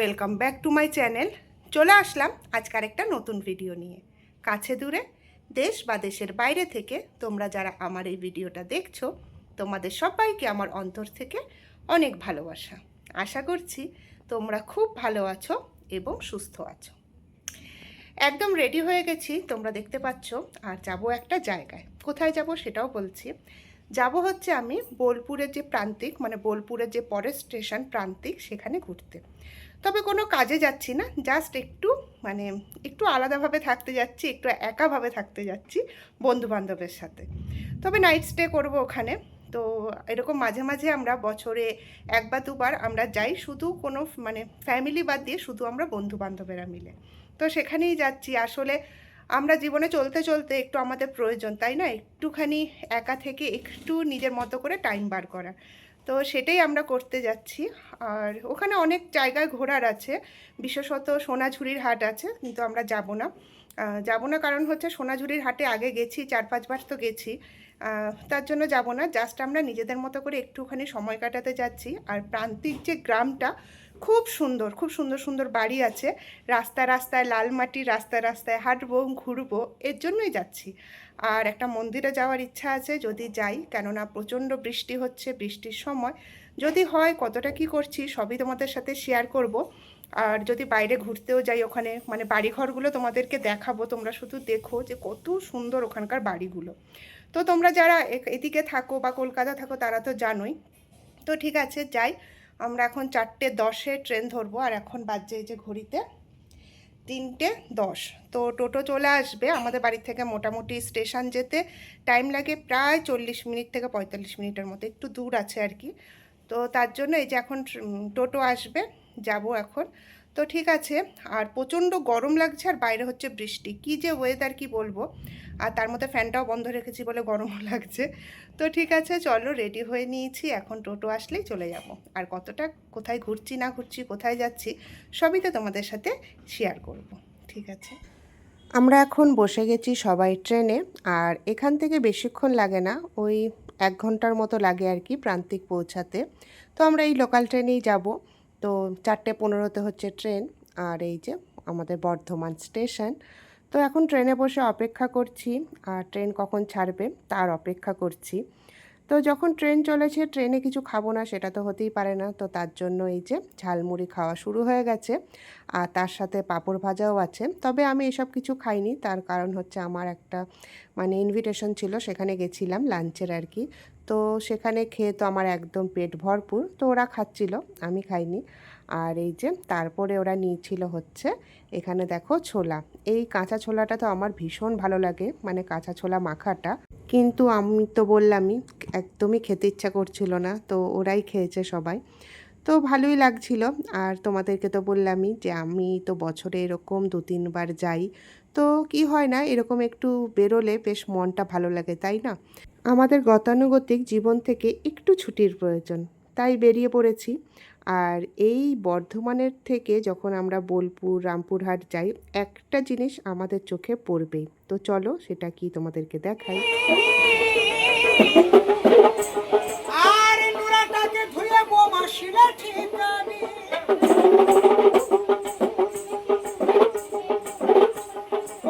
Welcome back to my channel. চলে আসলাম আজকার একটা নতুন ভিডিও নিয়ে। কাছে দূরে, দেশ বা দেশের বাইরে থেকে তোমরা যারা আমার এই ভিডিওটা দেখছো, তোমাদের সবাইকে আমার অন্তর থেকে অনেক ভালোবাসা। আশা করছি তোমরা খুব ভালো আছো এবং সুস্থ আছো। একদম রেডি হয়ে গেছি, তোমরা দেখতে পাচ্ছ। আর যাব একটা জায়গায়। কোথায় যাব সেটাও বলছি। যাব হচ্ছে আমি বোলপুরের যে প্রান্তিক, মানে বোলপুরের যে পরের স্টেশন প্রান্তিক, সেখানে ঘুরতে। তবে কোনো কাজে যাচ্ছি না, জাস্ট মানে একটু আলাদাভাবে থাকতে যাচ্ছি, একটু একাভাবে থাকতে যাচ্ছি বন্ধুবান্ধবের সাথে। তবে নাইট স্টে করবো ওখানে। তো এরকম মাঝে মাঝে আমরা বছরে এক বা দুবার আমরা যাই, শুধু কোনো মানে ফ্যামিলি বাদ দিয়ে শুধু আমরা বন্ধুবান্ধবেরা মিলে। তো সেখানেই যাচ্ছি। আসলে আমরা জীবনে চলতে চলতে একটু আমাদের প্রয়োজন, তাই না? একটুখানি একা থেকে একটু নিজের মতো করে টাইম বার করা। তো সেটাই আমরা করতে যাচ্ছি। আর ওখানে অনেক জায়গায় ঘোরার আছে, বিশেষত সোনাঝুরির হাট আছে, কিন্তু আমরা যাব না। যাব না কারণ হচ্ছে সোনাঝুরির হাটে আগে গেছি, 4-5 বার তো গেছি। তার জন্য যাব না। জাস্ট আমরা নিজেদের মতো করে একটুখানি সময় কাটাতে যাচ্ছি। আর প্রান্তিক যে গ্রামটা, খুব সুন্দর, খুব সুন্দর সুন্দর বাড়ি আছে। রাস্তায় রাস্তায় লাল মাটির, রাস্তায় রাস্তায় হাঁটবো, ঘুরবো, এর জন্যই যাচ্ছি। আর একটা মন্দিরে যাওয়ার ইচ্ছা আছে, যদি যাই, কেননা প্রচণ্ড বৃষ্টি হচ্ছে, বৃষ্টির সময় যদি হয় কতটা কি করছি সবই তোমাদের সাথে শেয়ার করব। আর যদি বাইরে ঘুরতেও যাই, ওখানে মানে বাড়িঘরগুলো তোমাদেরকে দেখাবো, তোমরা শুধু দেখো যে কত সুন্দর ওখানকার বাড়িগুলো। তো তোমরা যারা এদিকে থাকো বা কলকাতা থাকো তারা তো জানোই। তো ঠিক আছে, যাই। আমরা এখন 4:10-এ ট্রেন ধরবো, আর এখন বাজছে এই যে ঘড়িতে 3:10। তো টোটো চলে আসবে আমাদের বাড়ি থেকে। মোটামুটি স্টেশন যেতে টাইম লাগে প্রায় 40 মিনিট থেকে 45 মিনিটের মতো, একটু দূর আছে আর কি। তো তার জন্য এই যে এখন টোটো আসবে, যাব এখন। তো ঠিক আছে। আর প্রচণ্ড গরম লাগছে, আর বাইরে হচ্ছে বৃষ্টি, কি যে ওয়েদার কি বলবো। আর তার মধ্যে ফ্যানটাও বন্ধ রেখেছি বলে গরমও লাগছে। তো ঠিক আছে, চলো, রেডি হয়ে নিয়েছি, এখন টোটো আসলেই চলে যাব। আর কতটা কোথায় ঘুরছি না ঘুরছি, কোথায় যাচ্ছি, সবই তো তোমাদের সাথে শেয়ার করব। ঠিক আছে, আমরা এখন বসে গেছি সবাই ট্রেনে। আর এখান থেকে বেশিক্ষণ লাগে না, ওই 1 ঘন্টার মতো লাগে আর কি প্রান্তিক পৌঁছাতে। তো আমরা এই লোকাল ট্রেনেই যাব। তো 4:15-তে হচ্ছে ট্রেন। আর এই যে আমাদের বর্ধমান স্টেশন। তো এখন ট্রেনে বসে অপেক্ষা করছি, আর ট্রেন কখন ছাড়বে তার অপেক্ষা করছি। তো যখন ট্রেন চলেছে, ট্রেনে কিছু খাবো না সেটা তো হতেই পারে না। তো তার জন্য এই যে ঝালমুড়ি খাওয়া শুরু হয়ে গেছে। আর তার সাথে পাঁপড় ভাজাও আছে। তবে আমি এসব কিছু খাইনি, তার কারণ হচ্ছে আমার একটা মানে ইনভিটেশন ছিল, সেখানে গেছিলাম লাঞ্চের আর কি। তো সেখানে খেয়ে তো আমার একদম পেট ভরপুর। তো ওরা খাচ্ছিল, আমি খাইনি। আর এই যে তারপরে ওরা নিয়েছিল হচ্ছে, এখানে দেখো ছোলা। এই কাঁচা ছোলাটা তো আমার ভীষণ ভালো লাগে, মানে কাঁচা ছোলা মাখাটা। কিন্তু আমি তো বললামই, একদমই খেতে ইচ্ছা করছিল না, তো ওরাই খেয়েছে সবাই। তো ভালোই লাগছিল। আর তোমাদেরকে তো বললামই যে আমি তো বছরে এরকম 2-3 বার যাই। তো কি হয় না, এরকম একটু বেরোলে বেশ মনটা ভালো লাগে, তাই না? আমাদের গতানুগতিক জীবন থেকে একটু ছুটির প্রয়োজন, তাই বেরিয়ে পড়েছি। আর এই বর্ধমানের থেকে যখন আমরা বোলপুর, রামপুরহাট যাই, একটা জিনিস আমাদের চোখে পড়বেই। তো চলো সেটা কি তোমাদেরকে দেখাই। আর নুরাটাকে ধুয়ে বোমা শিলে ঠিকানি,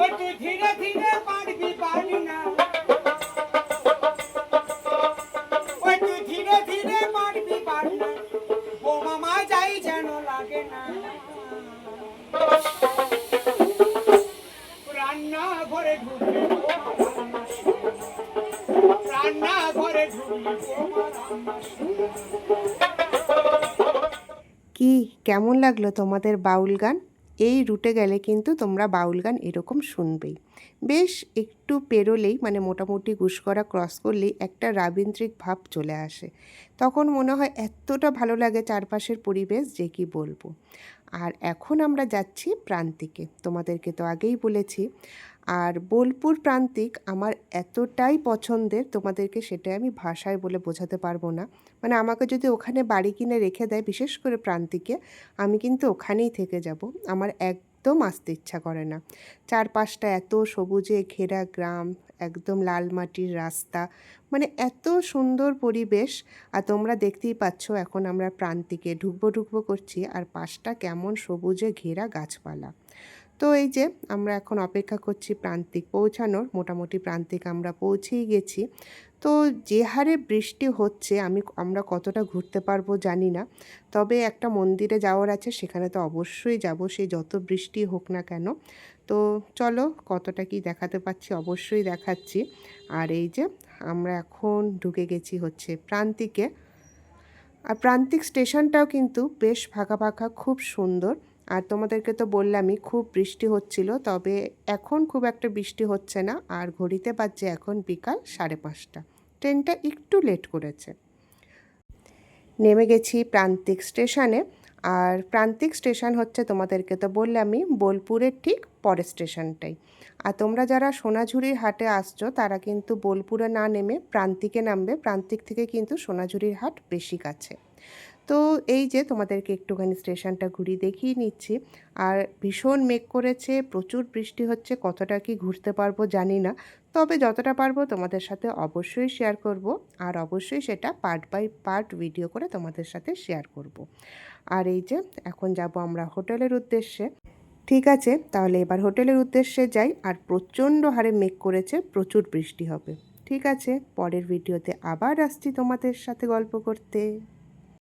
ওই তুই ধীরে ধীরে পারবি পারি না, ওই তুই ধীরে ধীরে পারবি পারি না, বোমা মা যাই যেন লাগে না। রান্না ঘরে ঢুকলে রান্না ঘরে ঢুকলে কি কেমন লাগলো তোমাদের বাউল গান? এই রুটে গেলে কিন্তু তোমরা বাউল গান এরকম শুনবেই। বেশ একটু পেরোলেই, মানে মোটামুটি গুসকরা ক্রস করলেই একটা রাবীন্দ্রিক ভাব চলে আসে। তখন মনে হয় এতটা ভালো লাগে চারপাশের পরিবেশ যে কি বলবো। আর এখন আমরা যাচ্ছি প্রান্তিকে, তোমাদেরকে তো আগেই বলেছি। আর বোলপুর প্রান্তিক আমার এতটাই পছন্দের, তোমাদেরকে সেটা আমি ভাষায় বলে বোঝাতে পারবো না। মানে আমাকে যদি ওখানে বাড়ি কিনে রেখে দেয়, বিশেষ করে প্রান্তিকে, আমি কিন্তু ওখানেই থেকে যাব। আমার একদম আসতে ইচ্ছা করে না। চারপাশটা এত সবুজে ঘেরা গ্রাম, একদম লাল মাটির রাস্তা, মানে এত সুন্দর পরিবেশ। আর তোমরা দেখতেই পাচ্ছ এখন আমরা প্রান্তিকে ঢুকবো করছি, আর পাশটা কেমন সবুজে ঘেরা গাছপালা। তো এই যে আমরা এখন অপেক্ষা করছি প্রান্তিক পৌঁছানোর। মোটামুটি প্রান্তিক আমরা পৌঁছেই গেছি। তো যে হারে বৃষ্টি হচ্ছে আমরা কতটা ঘুরতে পারবো জানি না। তবে একটা মন্দিরে যাওয়ার আছে, সেখানে তো অবশ্যই যাব, সে যত বৃষ্টি হোক না কেন। তো চলো কতটা কি দেখাতে পাচ্ছি অবশ্যই দেখাচ্ছি। আর এই যে আমরা এখন ঢুকে গেছি হচ্ছে প্রান্তিকে। আর প্রান্তিক স্টেশনটাও কিন্তু বেশ ফাঁকা ফাঁকা, খুব সুন্দর। আর তোমাদেরকে তো বললামই খুব বৃষ্টি হচ্ছিল, তবে এখন খুব একটা বৃষ্টি হচ্ছে না। আর ঘড়িতে বাজছে এখন বিকাল 5:30। ট্রেনটা একটু লেট করেছে। নেমে গেছি প্রান্তিক স্টেশনে। আর প্রান্তিক স্টেশন হচ্ছে, তোমাদেরকে তো বললামই, বোলপুরের ঠিক পরের স্টেশনটাই। আর তোমরা যারা সোনাঝুরির হাটে আসছো তারা কিন্তু বোলপুরে না নেমে প্রান্তিকে নামবে। প্রান্তিক থেকে কিন্তু সোনাঝুরির হাট বেশি কাছে। তো এই যে তোমাদেরকে একটুখানি স্টেশনটা ঘুরিয়ে দেখিয়ে নিচ্ছি। আর ভীষণ মেঘ করেছে, প্রচুর বৃষ্টি হচ্ছে, কতটা কি ঘুরতে পারবো জানি না। তবে যতটা পারবো তোমাদের সাথে অবশ্যই শেয়ার করব। আর অবশ্যই সেটা পার্ট বাই পার্ট ভিডিও করে তোমাদের সাথে শেয়ার করব। আর এই যে এখন যাব আমরা হোটেলের উদ্দেশ্যে। ঠিক আছে, তাহলে এবার হোটেলের উদ্দেশ্যে যাই। আর প্রচণ্ড হারে মেঘ করেছে, প্রচুর বৃষ্টি হবে। ঠিক আছে, পরের ভিডিওতে আবার আসছি তোমাদের সাথে গল্প করতে।